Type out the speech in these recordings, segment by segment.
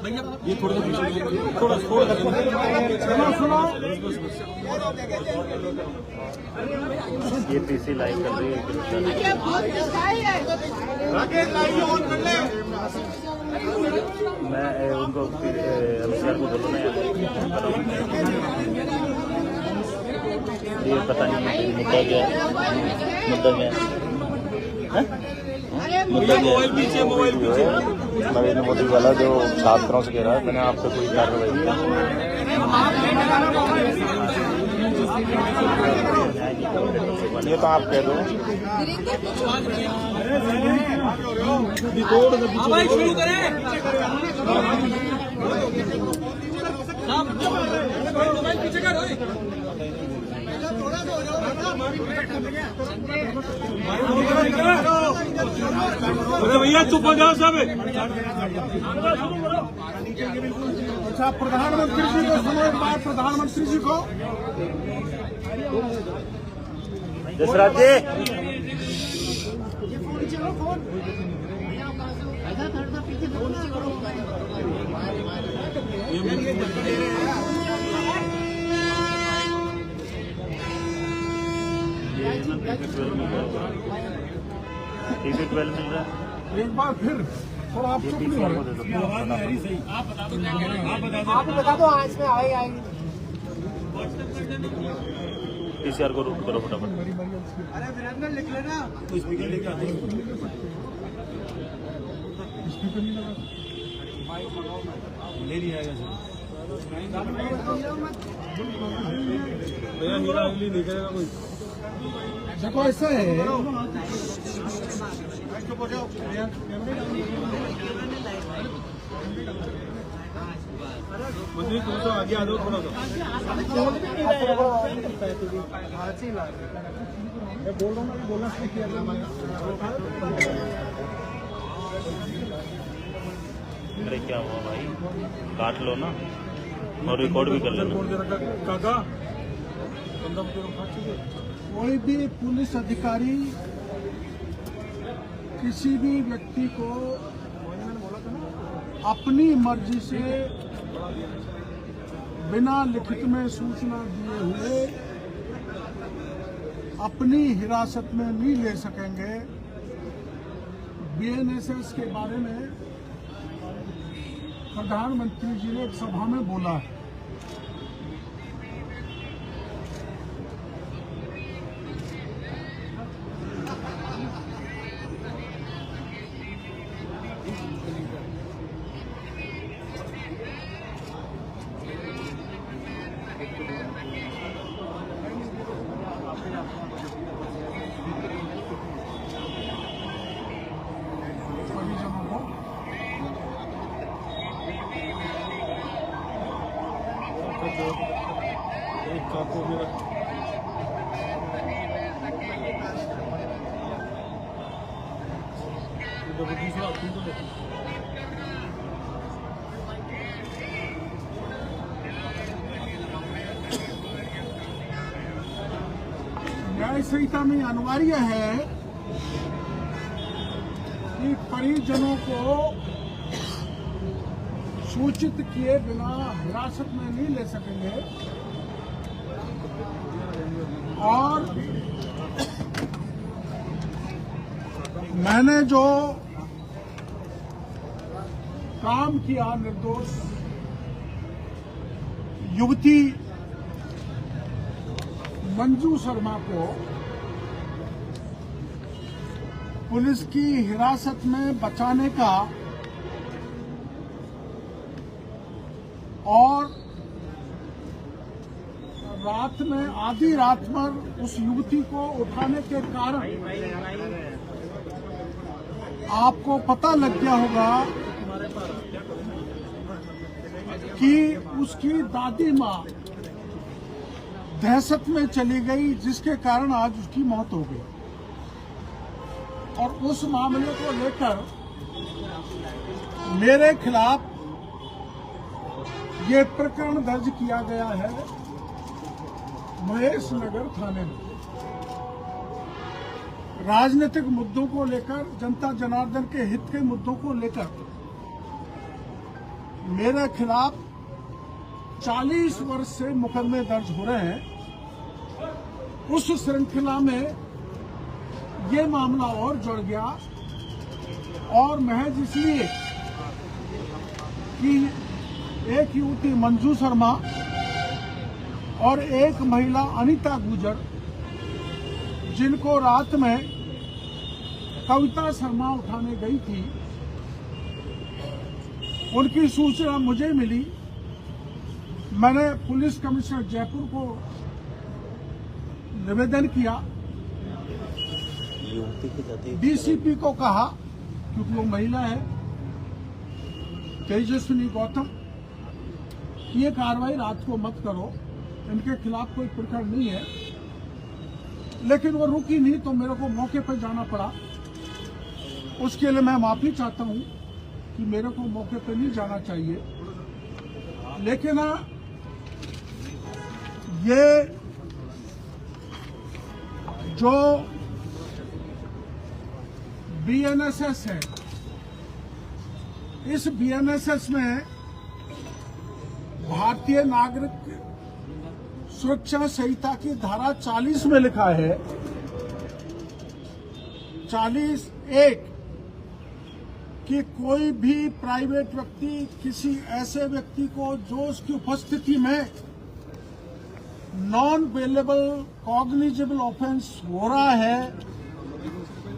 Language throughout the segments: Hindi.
ये थोड़ा सुनो। ये पीसी लाइव कर रही है। मैं उनको एमसीआर को बोलूँ ना ये पता नहीं मुद्दा क्या है, मोबाइल पीछे नरेंद्र मोदी वाला जो छात्रों से कह रहा है मैंने आप पे कोई कार्रवाई की। ये तो आप कह दो शुरू करें। मोबाइल पीछे कर भैया चुप हो जाओ सब। अच्छा प्रधानमंत्री जी को सुनो एक बात। प्रधानमंत्री जी को जसराज जी टीवी 12 मिल रहा है। एक बार फिर थोड़ा आप चुप नहीं हो रहे। आप बता दो क्या कह रहे हैं। आप बता दो आज में आएगी। पीसीआर को रूट करो फटाफट। अरे वीरेंद्र लिख लेना। स्पीकर लेके आते हैं। ले लिया भैया हीरा नहीं देखेगा कोई। देखो ऐसा है मंत्री तुम तो आगे आ जाओ थोड़ा सा। बोल रहा हूँ बोलना शुरू किया। अरे क्या हुआ भाई, काट लो ना और रिकॉर्ड भी कर लेना। काका कोई भी पुलिस अधिकारी किसी भी व्यक्ति को अपनी मर्जी से बिना लिखित में सूचना दिए हुए अपनी हिरासत में नहीं ले सकेंगे। बीएनएसएस के बारे में प्रधानमंत्री जी ने एक सभा में बोला है। न्याय संहिता में अनिवार्य है कि परिजनों को सूचित किए बिना हिरासत में नहीं ले सकेंगे। और मैंने जो काम किया निर्दोष युवती मंजू शर्मा को पुलिस की हिरासत में बचाने का और रात में आधी रात पर उस युवती को उठाने के कारण आपको पता लग गया होगा कि उसकी दादी माँ दहशत में चली गई, जिसके कारण आज उसकी मौत हो गई। और उस मामले को लेकर मेरे खिलाफ ये प्रकरण दर्ज किया गया है महेश नगर थाने में। राजनीतिक मुद्दों को लेकर, जनता जनार्दन के हित के मुद्दों को लेकर मेरे खिलाफ 40 वर्ष से मुकदमे दर्ज हो रहे हैं। उस श्रृंखला में ये मामला और जुड़ गया और महज इसलिए कि एक युवती मंजू शर्मा और एक महिला अनीता गुजर, जिनको रात में कविता शर्मा उठाने गई थी, उनकी सूचना मुझे मिली। मैंने पुलिस कमिश्नर जयपुर को निवेदन किया, डीसीपी को कहा, क्योंकि वो महिला है, तेजस्विनी गौतम, ये कार्रवाई रात को मत करो, इनके खिलाफ कोई प्रकरण नहीं है। लेकिन वो रुकी नहीं तो मेरे को मौके पर जाना पड़ा। उसके लिए मैं माफी चाहता हूं कि मेरे को मौके पर नहीं जाना चाहिए। लेकिन ये जो बीएनएसएस है, इस बीएनएसएस में भारतीय नागरिक सुरक्षा संहिता की धारा 40 में लिखा है, 40(1) कि कोई भी प्राइवेट व्यक्ति किसी ऐसे व्यक्ति को जो उसकी उपस्थिति में नॉन बेलेबल कॉग्निजेबल ऑफेंस हो रहा है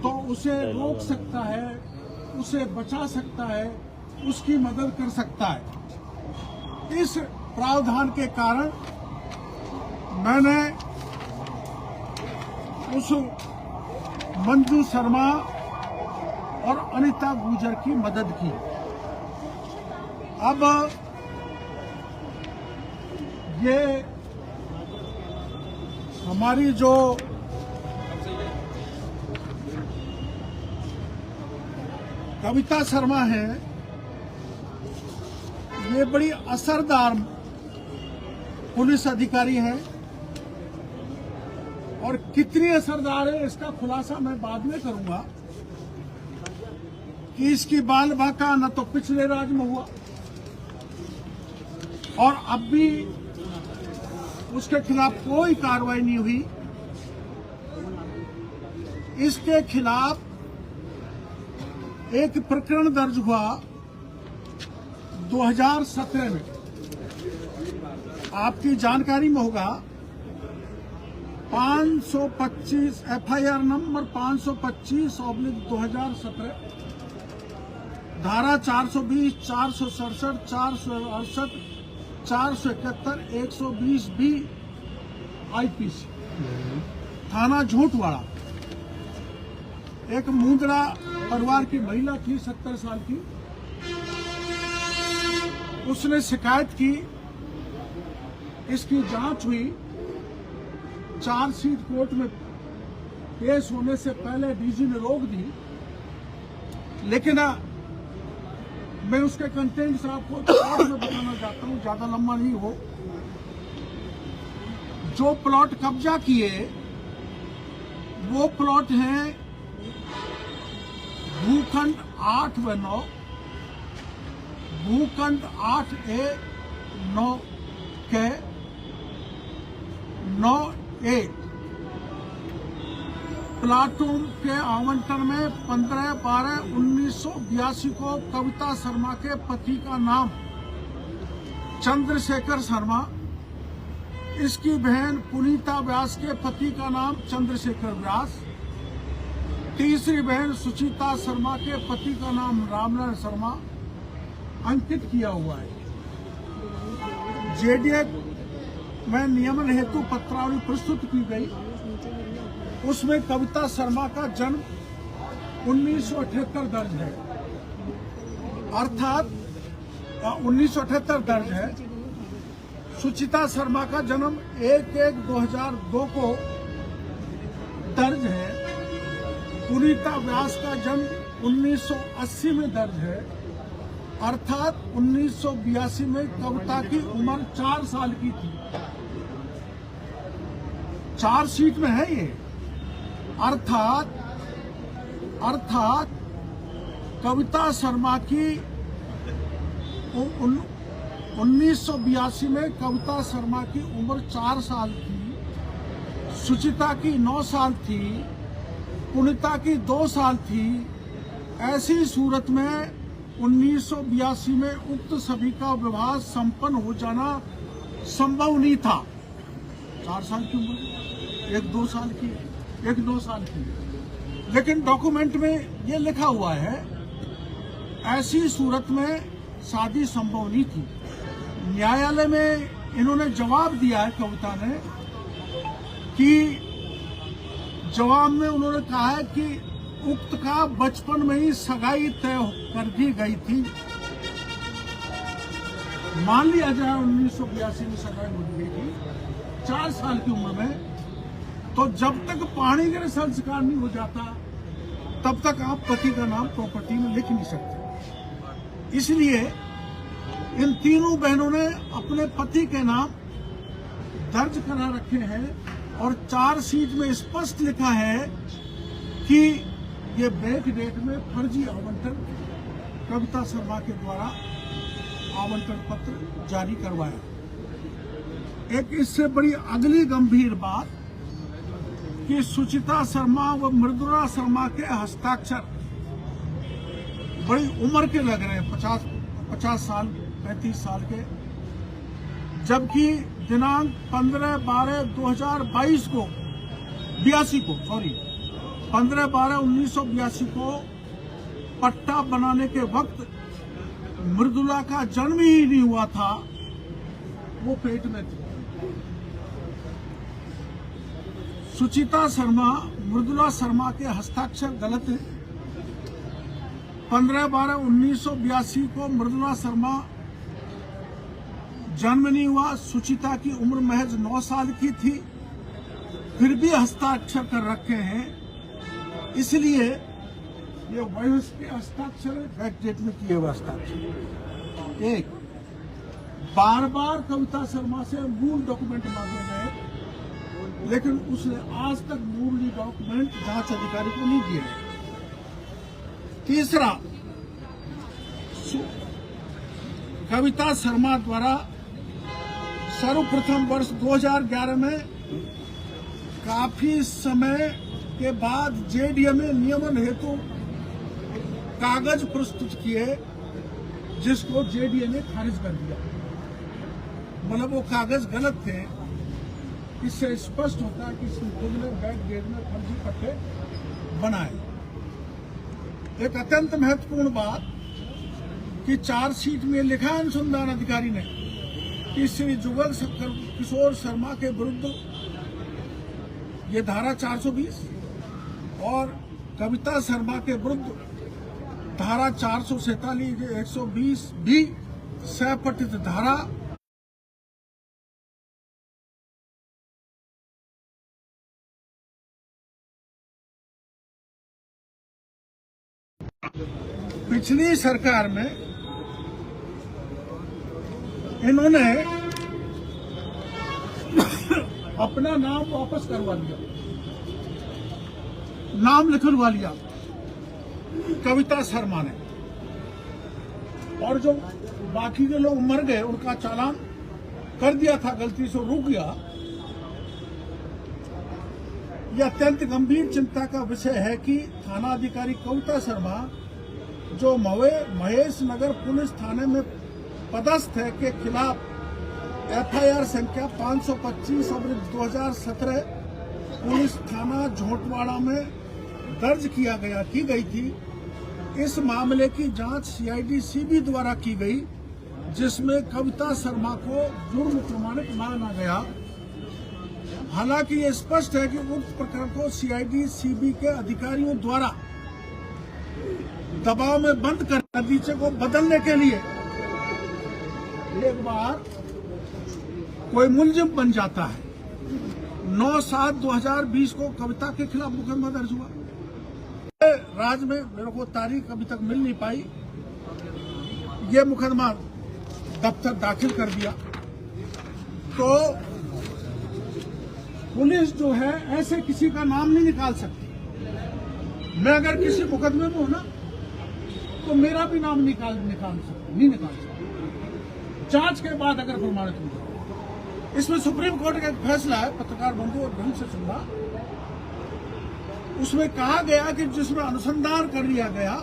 तो उसे रोक सकता है, उसे बचा सकता है, उसकी मदद कर सकता है। इस प्रावधान के कारण मैंने उस मंजू शर्मा और अनीता गुजर की मदद की। अब ये हमारी जो कविता शर्मा है, ये बड़ी असरदार पुलिस अधिकारी है और कितनी असरदार है इसका खुलासा मैं बाद में करूंगा कि इसकी बाल बाका न तो पिछले राज में हुआ और अब भी उसके खिलाफ कोई कार्रवाई नहीं हुई। इसके खिलाफ एक प्रकरण दर्ज हुआ 2017 में, आपकी जानकारी में होगा, 525 एफआईआर नंबर 525/2017, धारा 420, 467, 468, 471, 120B आईपीसी, थाना झूठवाड़ा। एक मुंद्रा परिवार की महिला थी, 70 साल की, उसने शिकायत की, इसकी जांच हुई, चार्जशीट कोर्ट में पेश होने से पहले डीजी ने रोक दी। लेकिन मैं उसके कंटेंट्स आपको प्लॉट में बताना चाहता हूं, ज्यादा लंबा नहीं हो। जो प्लॉट कब्जा किए वो प्लॉट हैं भूखंड 8 व 9, भूखंड 8A 9 के 9A प्लाटों के आवंटन में 15/12/1982 को कविता शर्मा के पति का नाम चंद्रशेखर शर्मा, इसकी बहन पुनीता व्यास के पति का नाम चंद्रशेखर व्यास, तीसरी बहन सुचिता शर्मा के पति का नाम रामनारायण शर्मा अंकित किया हुआ है। जेडीए में नियमन हेतु पत्रावली प्रस्तुत की गई, उसमें कविता शर्मा का जन्म 1978 दर्ज है, अर्थात 1978 दर्ज है। सुचिता शर्मा का जन्म 1/1/2002 को दर्ज है। पुनीता व्यास का जन्म 1980 में दर्ज है, अर्थात 1982 में कविता की उम्र 4 साल की थी। चार्जशीट में है ये। अर्थात कविता शर्मा की 1982 में कविता शर्मा की उम्र 4 साल थी, सुचिता की 9 साल थी, पुनीता की 2 साल थी। ऐसी सूरत में 1982 में उक्त सभी का विवाह संपन्न हो जाना संभव नहीं था। 4 साल की उम्र, एक 2 साल की, एक 9 साल की। लेकिन डॉक्यूमेंट में ये लिखा हुआ है ऐसी सूरत में शादी संभव नहीं थी। न्यायालय में इन्होंने जवाब दिया है, कविता ने, कि जवाब में उन्होंने कहा है कि उक्त का बचपन में ही सगाई तय कर दी गई थी। मान लिया जाए 1982 में सगाई हो गई थी 4 साल की उम्र में, तो जब तक पाणिग्रह संस्कार नहीं हो जाता तब तक आप पति का नाम प्रॉपर्टी में लिख नहीं सकते। इसलिए इन तीनों बहनों ने अपने पति के नाम दर्ज करा रखे हैं और चार्जशीट में स्पष्ट लिखा है कि ये बैक डेट में फर्जी आवंटन कविता शर्मा के द्वारा आवंटन पत्र जारी करवाया। एक इससे बड़ी अगली गंभीर बात कि सुचिता शर्मा व मृदुला शर्मा के हस्ताक्षर बड़ी उम्र के लग रहे हैं, 50 साल 35 साल के, जबकि दिनांक 15/12/2022 को 15/12/1982 को पट्टा बनाने के वक्त मृदुला का जन्म ही नहीं हुआ था, वो पेट में थी। सुचिता शर्मा मृदुला शर्मा के हस्ताक्षर गलत है। 15/12/1982 को मृदुला शर्मा जन्म नहीं हुआ, सुचिता की उम्र महज 9 साल की थी, फिर भी हस्ताक्षर कर रखे हैं। इसलिए ये वयस्क के हस्ताक्षर बैक डेट में किए हुए हस्ताक्षर। एक, बार बार कविता शर्मा से मूल डॉक्यूमेंट मांगे गए, लेकिन उसने आज तक मूल डॉक्यूमेंट जांच अधिकारी को नहीं दिए गए। तीसरा, कविता शर्मा द्वारा सर्वप्रथम वर्ष 2011 में काफी समय के बाद जेडीए नियमन हेतु कागज प्रस्तुत किए, जिसको जेडीए ने खारिज कर दिया। मतलब वो कागज गलत थे। इससे स्पष्ट होता है कि इसने बैक डेट में फर्जी पट्टे बनाए। एक अत्यंत महत्वपूर्ण बात कि चार्जशीट में लिखा है अनुसंधान अधिकारी ने कि श्री जुगल किशोर शर्मा के विरुद्ध ये धारा 420 और कविता शर्मा के विरुद्ध धारा 447 120 भी सहपठित धारा पिछली सरकार में इन्होंने अपना नाम वापस करवा लिया, नाम लिखवा लिया कविता शर्मा ने, और जो बाकी के लोग मर गए उनका चालान कर दिया था, गलती से रुक गया। यह अत्यंत गंभीर चिंता का विषय है कि थाना अधिकारी कविता शर्मा, जो महेश नगर पुलिस थाने में पदस्थ है, के खिलाफ एफआईआर संख्या 525/2017 पुलिस थाना झोटवाड़ा में दर्ज की गई थी। इस मामले की जांच सीआईडी सीबी द्वारा की गई, जिसमें कविता शर्मा को जुर्म प्रमाणित माना गया। हालांकि ये स्पष्ट है कि उक्त प्रकरण को सीआईडी सीबी के अधिकारियों द्वारा दबाव में बंद कर नतीजे को बदलने के लिए एक बार कोई मुलजिम बन जाता है। 9/7/2020 को कविता के खिलाफ मुकदमा दर्ज हुआ। राज्य में मेरे को तारीख अभी तक मिल नहीं पाई। ये मुकदमा दफ्तर दाखिल कर दिया। तो पुलिस जो है ऐसे किसी का नाम नहीं निकाल सकती। मैं अगर किसी मुकदमे में हूं ना, तो मेरा भी नाम नहीं निकाल सकती। जांच के बाद अगर प्रमाणित होगा। इसमें सुप्रीम कोर्ट का एक फैसला है, पत्रकार बंधु और ढंग से सुनना। उसमें कहा गया कि जिसमें अनुसंधान कर लिया गया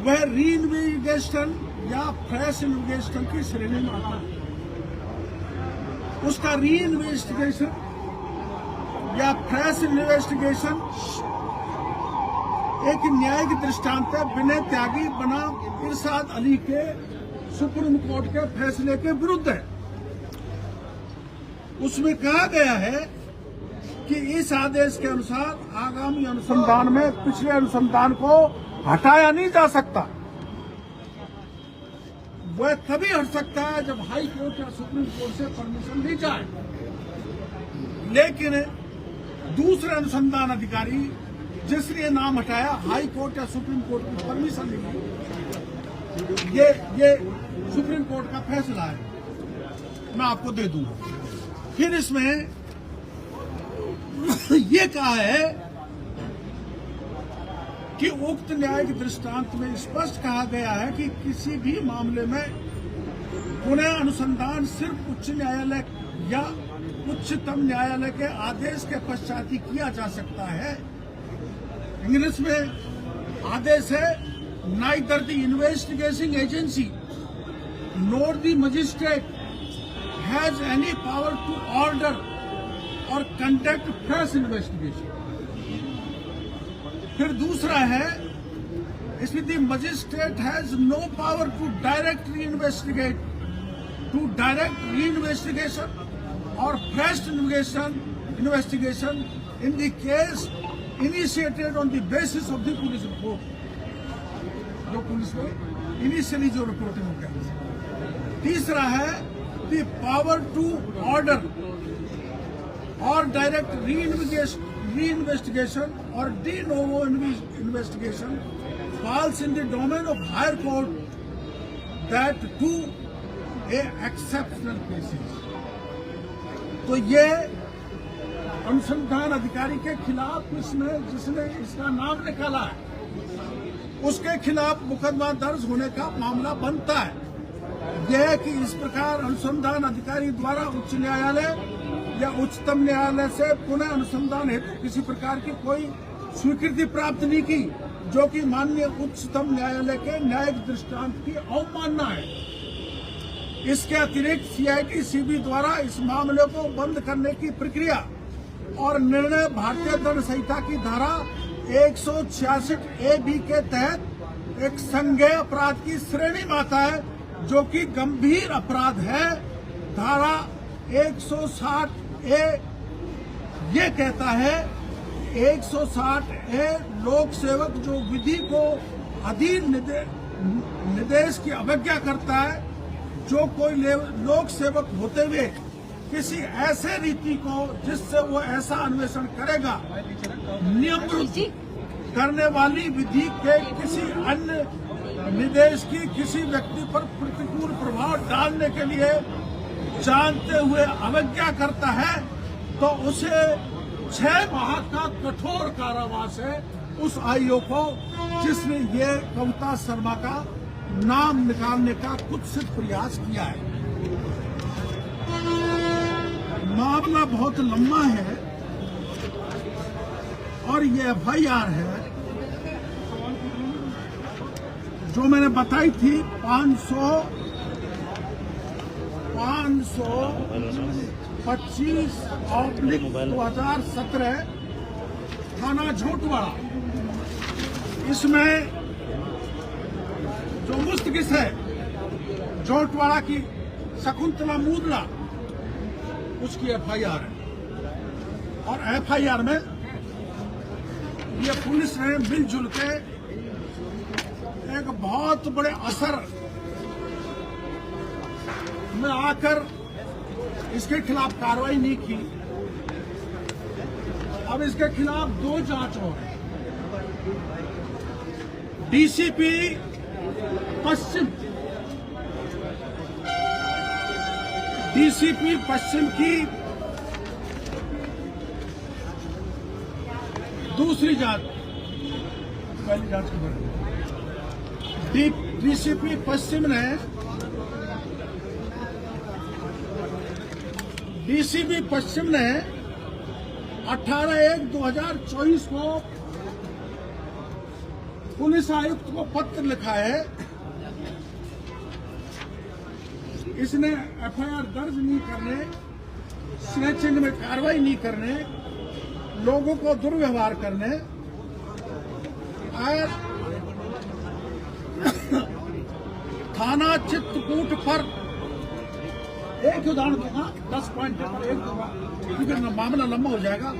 वह री इन्वेस्टिगेशन या फ्रेश इन्वेस्टिगेशन की श्रेणी में आता है। उसका री इन्वेस्टिगेशन या फ्रेश इन्वेस्टिगेशन एक न्यायिक दृष्टांत है विनय त्यागी बनाम इरशाद अली के सुप्रीम कोर्ट के फैसले के विरुद्ध है। उसमें कहा गया है कि इस आदेश के अनुसार आगामी अनुसंधान में पिछले अनुसंधान को हटाया नहीं जा सकता। वह तभी हट सकता है जब हाई कोर्ट या सुप्रीम कोर्ट से परमिशन ली जाए। लेकिन दूसरे अनुसंधान अधिकारी जिसने नाम हटाया, हाई कोर्ट या सुप्रीम कोर्ट की परमिशन नहीं ली। ये सुप्रीम कोर्ट का फैसला है, मैं आपको दे दूंगा। फिर इसमें ये कहा है कि उक्त न्यायिक दृष्टांत में स्पष्ट कहा गया है कि किसी भी मामले में पुनः अनुसंधान सिर्फ उच्च न्यायालय या उच्चतम न्यायालय के आदेश के पश्चात ही किया जा सकता है। इंग्लिश में आदेश है, neither the investigating agency nor the magistrate has any power to order और कंडक्ट फ्रेश इन्वेस्टिगेशन। फिर दूसरा है, इसमें the magistrate has no power to direct reinvestigation और fresh investigation in the case initiated on the basis of the police report. जो पुलिस को इनिशियली जो रिपोर्टिंग हो गया। तीसरा है द पावर टू ऑर्डर और डायरेक्ट री इन्वेस्टिगेशन और de novo investigation falls in the domain of higher court, that too a exceptional cases। तो ये अनुसंधान अधिकारी के खिलाफ इसमें जिसने इसका नाम निकाला है उसके खिलाफ मुकदमा दर्ज होने का मामला बनता है। यह कि इस प्रकार अनुसंधान अधिकारी द्वारा उच्च न्यायालय या उच्चतम न्यायालय से पुनः अनुसंधान हेतु किसी प्रकार की कोई स्वीकृति प्राप्त नहीं की, जो कि माननीय उच्चतम न्यायालय के न्यायिक दृष्टांत की अवमानना है। इसके अतिरिक्त सीआईटी सीबी द्वारा इस मामले को बंद करने की प्रक्रिया और निर्णय भारतीय दंड संहिता की धारा 166A बी के तहत एक संज्ञेय अपराध की श्रेणी में आता है, जो कि गंभीर अपराध है। धारा 160A ये कहता है, 160A लोक सेवक जो विधि को अधीन निर्देश की अवज्ञा करता है, जो कोई लोक सेवक होते हुए किसी ऐसे रीति को जिससे वो ऐसा अन्वेषण करेगा नियम करने वाली विधि के किसी अन्य निर्देश की किसी व्यक्ति पर प्रतिकूल प्रभाव डालने के लिए जानते हुए अवज्ञा करता है, तो उसे 6 माह का कठोर कारावास है उस आयोग को जिसने ये कविता शर्मा का नाम निकालने का कुत्सित प्रयास किया है। मामला बहुत लंबा है और ये एफआईआर है जो मैंने बताई थी 525/2017 थाना झोटवाड़ा। इसमें जो मुस्तकिस है झोटवाड़ा की शकुंतला मूदला, उसकी एफआईआर है। और एफआईआर में ये पुलिस ने मिलजुल के एक बहुत बड़े असर में आकर इसके खिलाफ कार्रवाई नहीं की। अब इसके खिलाफ 2 जांच और है। डीसीपी पश्चिम की दूसरी जांच, पहली जांच की डीसीपी पश्चिम ने डीसीपी पश्चिम ने 18/1/2024 को पुलिस आयुक्त को पत्र लिखा है। इसने एफआईआर दर्ज नहीं करने, स्नैचिंग में कार्रवाई नहीं करने, लोगों को दुर्व्यवहार करने और थाना चित्रकूट पर एक उदाहरण दूंगा, 10 पॉइंट पर एक दूंगा क्योंकि मामला लंबा हो जाएगा।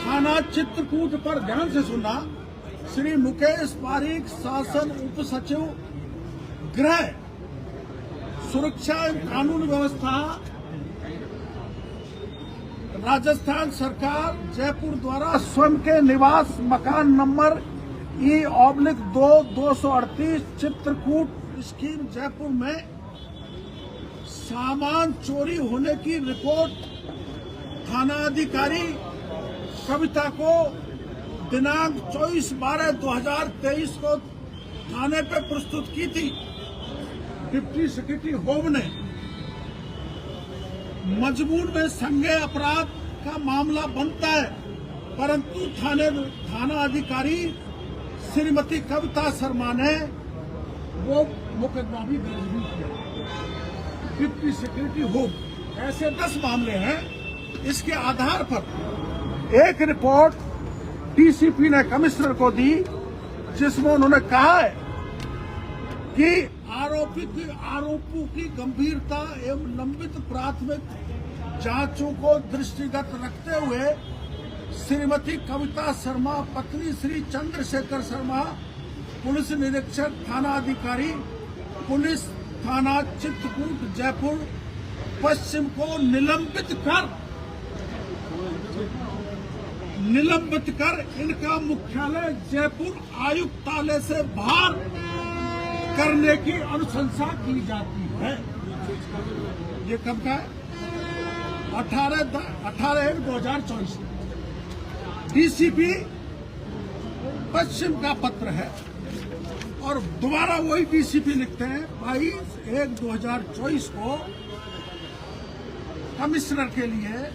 थाना चित्रकूट पर ध्यान से सुनना। श्री मुकेश पारीक, शासन उप सचिव गृह सुरक्षा एवं कानून व्यवस्था, राजस्थान सरकार जयपुर द्वारा स्वयं के निवास मकान number E/2/238 Chitrakoot scheme Jaipur में सामान चोरी होने की रिपोर्ट थाना अधिकारी कविता को दिनांक 24/12/2023 को थाने पे प्रस्तुत की थी। डिप्टी सेक्रेटरी होम ने मजबूर में संज्ञेय अपराध का मामला बनता है, परंतु थाना अधिकारी श्रीमती कविता शर्मा ने वो मुकदमा भी दर्ज नहीं किया। डिप्टी सेक्रेटरी होम, ऐसे 10 मामले हैं। इसके आधार पर एक रिपोर्ट डीसीपी ने कमिश्नर को दी, जिसमें उन्होंने कहा है कि आरोपों की गंभीरता एवं लंबित प्राथमिक जांचों को दृष्टिगत रखते हुए श्रीमती कविता शर्मा, पत्नी श्री चंद्रशेखर शर्मा, पुलिस निरीक्षक थाना अधिकारी पुलिस थाना चित्रकूट जयपुर पश्चिम को निलंबित कर इनका मुख्यालय जयपुर आयुक्तालय से बाहर करने की अनुशंसा की जाती है। ये कब का है? 18/1/2024 डीसीपी पश्चिम का पत्र है। और दोबारा वही डीसीपी लिखते हैं 22/1/2024 को कमिश्नर के लिए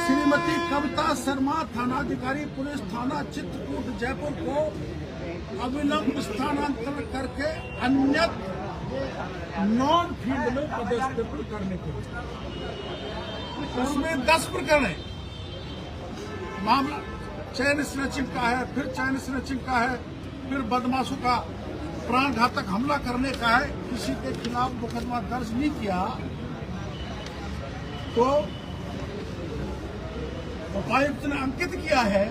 श्रीमती कविता शर्मा, थानाधिकारी पुलिस थाना चित्रकूट जयपुर को अविलंब स्थानांतरण करके अन्यत्र नॉन फील्ड में पदस्थापित करने के लिए। उसमें 10 प्रकरण है। मामला चैन स्नैचिंग का है, फिर चैन स्नैचिंग का है, फिर बदमाशों का प्राण घातक हमला करने का है। किसी के खिलाफ मुकदमा दर्ज नहीं किया तो उपायुक्त ने अंकित किया है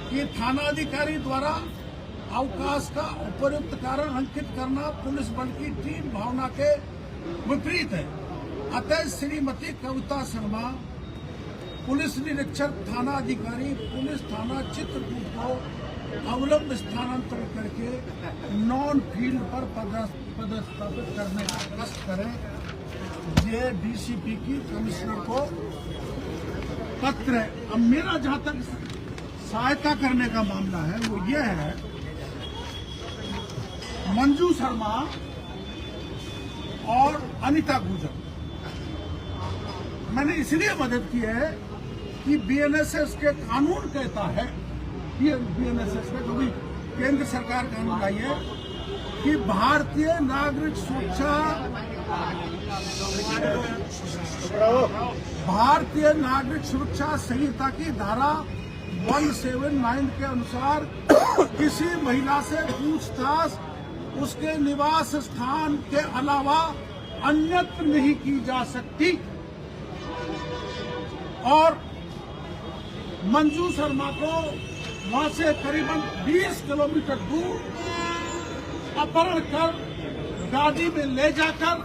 कि थानाधिकारी द्वारा अवकाश का उपयुक्त कारण अंकित करना पुलिस बल की टीम भावना के विपरीत है। अतः श्रीमती कविता शर्मा, पुलिस निरीक्षक थाना अधिकारी पुलिस थाना चित्रकूट को अवलंब स्थानांतरण करके नॉन फील्ड पर पदस्थापित करने का कष्ट करें। ये डीसीपी की कमिश्नर को पत्र है। अब मेरा जहां तक सहायता करने का मामला है वो ये है, मंजू शर्मा और अनिता गुजर, मैंने इसलिए मदद की है कि बीएनएसएस के कानून कहता है, बीएनएसएस का जो भी केंद्र सरकार कानून लाई है कि भारतीय नागरिक सुरक्षा संहिता की धारा 179 के अनुसार किसी महिला से पूछताछ उसके निवास स्थान के अलावा अन्यत्र नहीं की जा सकती। और मंजू शर्मा को वहां से करीबन 20 किलोमीटर दूर अपहरण कर गाड़ी में ले जाकर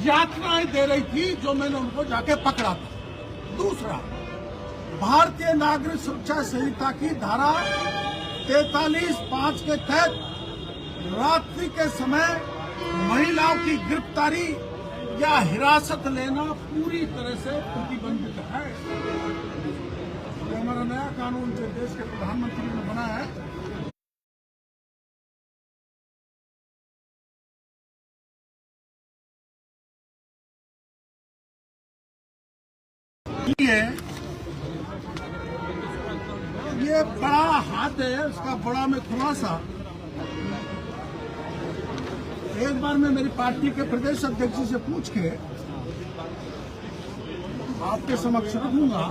यातनाएं दे रही थी, जो मैंने उनको जाके पकड़ा था। दूसरा, भारतीय नागरिक सुरक्षा संहिता की धारा 43(5) के तहत रात्रि के समय महिलाओं की गिरफ्तारी या हिरासत लेना पूरी तरह से प्रतिबंधित है। ये हमारा नया कानून जो देश के प्रधानमंत्री ने बनाया है, ये बड़ा हाथ है, उसका बड़ा में खुलासा। एक बार मैं मेरी पार्टी के प्रदेश अध्यक्ष जी से पूछ के आपके समक्ष रखूंगा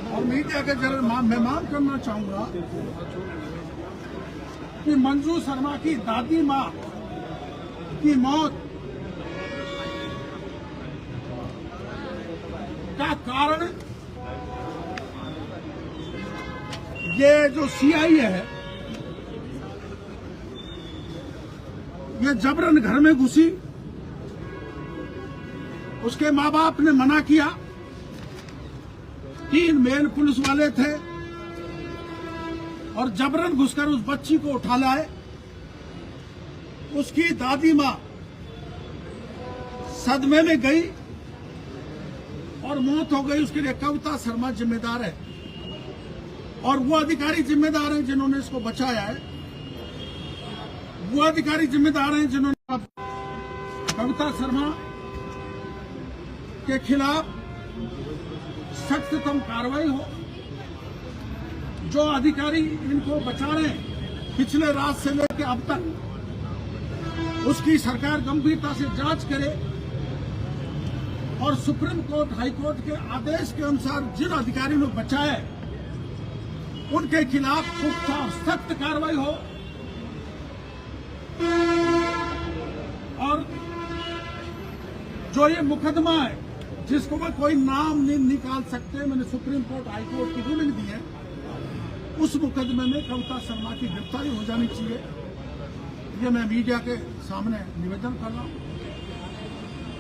और मीडिया के जरिए मैं मांग करना चाहूंगा कि मंजू शर्मा की दादी माँ की मौत का कारण ये जो सीआई है, ये जबरन घर में घुसी, उसके माँ बाप ने मना किया। 3 मेल पुलिस वाले थे और जबरन घुसकर उस बच्ची को उठा लाए। उसकी दादी माँ सदमे में गई और मौत हो गई। उसके लिए कविता शर्मा जिम्मेदार है और वो अधिकारी जिम्मेदार हैं जिन्होंने इसको बचाया है। वो अधिकारी जिम्मेदार हैं जिन्होंने कविता शर्मा के खिलाफ सख्ततम कार्रवाई हो। जो अधिकारी इनको बचा रहे हैं पिछले रात से लेकर अब तक, उसकी सरकार गंभीरता से जांच करे और सुप्रीम कोर्ट, हाई कोर्ट के आदेश के अनुसार जिन अधिकारियों ने बचाया है उनके खिलाफ पुख्ता और सख्त कार्रवाई हो। और जो ये मुकदमा है जिसको मैं कोई नाम नहीं निकाल सकते, मैंने सुप्रीम कोर्ट, हाई कोर्ट की रूलिंग दी है, उस मुकदमे में कविता शर्मा की गिरफ्तारी हो जानी चाहिए। ये मैं मीडिया के सामने निवेदन कर रहा हूँ।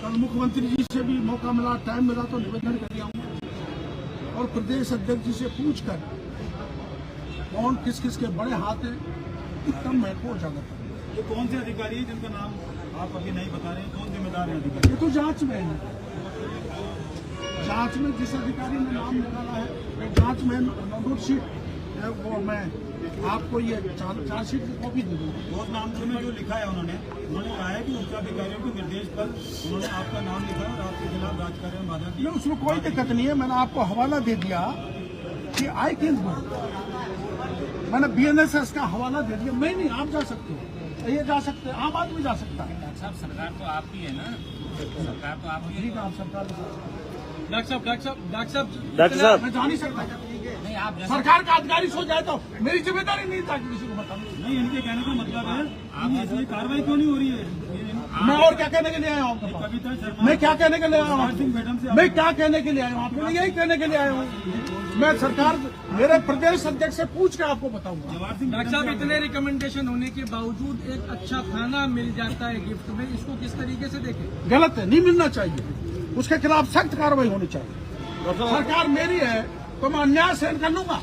कल मुख्यमंत्री जी से भी मौका मिला, टाइम मिला तो निवेदन कर दिया हूँ और प्रदेश अध्यक्ष जी से पूछकर कौन किस किस के बड़े हाथ हैं एकदम मैं को उजागर करूं। ये कौन से अधिकारी हैं जिनका नाम आप अभी नहीं बता रहे हैं? कौन जिम्मेदार है अधिकारी? ये तो जांच में है। जांच में जिस अधिकारी ने नाम निकाला है वो जांच में नोट शीट है, वो मैं आपको ये चार्जशीट की कॉपी दे दूंगा। बहुत नाम में जो लिखा है उन्होंने कहा है कि उच्च अधिकारियों के निर्देश पर उन्होंने आपका नाम लिखा और आपके खिलाफ जांच कार्य में बाधा की। उसमें कोई दिक्कत नहीं है। मैंने आपको हवाला दे दिया कि आई कैन गो, मैंने BNSS का हवाला दे दिया। मैं नहीं, आप जा सकते हो, ये जा सकते हैं, आम आदमी जा सकता है। डॉक्टर साहब सरकार तो आपकी है ना, सरकार तो आपकी है। ठीक है, आप सरकार डॉक्टर साहब मैं जा नहीं सकता। नहीं, आप सरकार का अधिकारी सो जाए तो मेरी जिम्मेदारी नहीं था कि किसी को बताऊं। नहीं, इनके कहने का मतलब है आप इसलिए कार्रवाई क्यों नहीं हो रही है? मैं और क्या कहने के लिए आया हूँ आपके पास? कविता शर्मा, मैं क्या कहने के लिए आया हूँ? मैडम से मैं क्या कहने के लिए आया हूँ? आपके लिए यही कहने के लिए आया हूँ। मैं सरकार, मेरे प्रदेश अध्यक्ष से पूछ के आपको बताऊंगा। डॉक्टर साहब, इतने रिकमेंडेशन होने के बावजूद एक अच्छा खाना मिल जाता है गिफ्ट में, इसको किस तरीके से देखें? गलत है, नहीं मिलना चाहिए। उसके खिलाफ सख्त कार्रवाई होनी चाहिए। सरकार मेरी है तो मैं अन्याय सहन कर लूंगा।